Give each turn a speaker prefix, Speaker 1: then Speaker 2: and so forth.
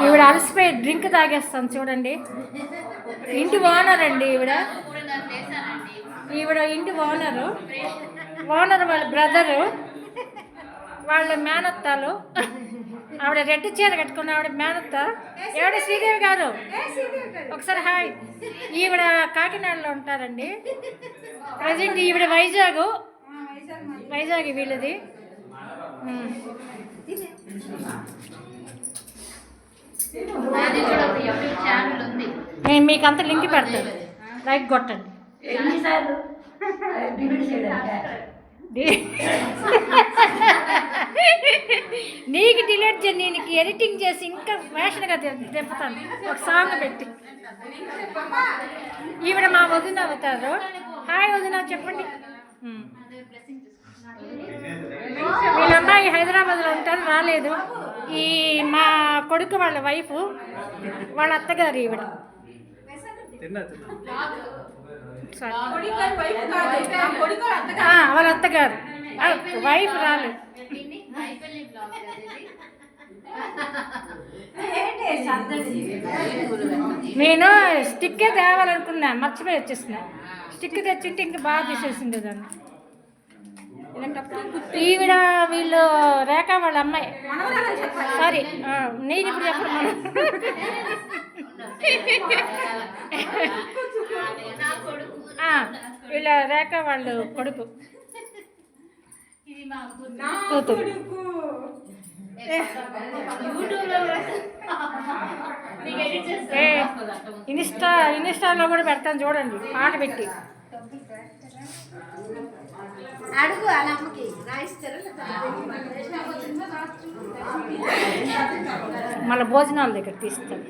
Speaker 1: ఈవిడ అలసిపోయి డ్రింక్ తాగేస్తాను చూడండి. ఇంటి ఓనర్ అండి ఈవిడ. ఇంటి ఓనరు వాళ్ళ బ్రదరు, వాళ్ళ మేనత్తాలు. ఆవిడ రెడ్ చీర కట్టుకున్న ఆవిడ మేనత్త. ఎవడ శ్రీదేవి గారు ఒకసారి హాయ్. ఈవిడ కాకినాడలో ఉంటారండి ప్రజెంట్. ఈవిడ వైజాగ్ వీళ్ళది. నేను మీకు అంత లింక్ పెడతాను, లైక్ కొట్టండి. నీకు డిలీట్ చేసి నీకు ఎడిటింగ్ చేసి ఇంకా ఫ్యాషన్గా తిప్పుతాను ఒక సాంగ్ పెట్టి. ఈవిడ మా వదిన అవుతారు. హాయ్ వదిన చెప్పండి. వీళ్ళ అమ్మాయి హైదరాబాద్లో ఉంటారు, రాలేదు. ఈ మా కొడుకు వాళ్ళ వైఫ్, వాళ్ళ అత్తగారు ఈవిడ. వాళ్ళ అత్తగారు వైఫ్ రాలేదు. నేను స్టిక్కే తేవాలనుకున్నా, మర్చిపోయి వచ్చేస్తున్నా. స్టిక్ తెచ్చింటే ఇంకా బాగా తీసేసింది దాన్ని. ఈవిడ వీళ్ళు రేఖ వాళ్ళ అమ్మాయి. సారీ నేను ఇప్పుడు చెప్పను. వీళ్ళ రేఖ వాళ్ళు కొడుకు కూతురు. ఇన్స్టాలో కూడా పెడతాను చూడండి, పాట పెట్టి. అడుగు అలా అమ్మకి మళ్ళీ భోజనాల దగ్గర తీస్తాను.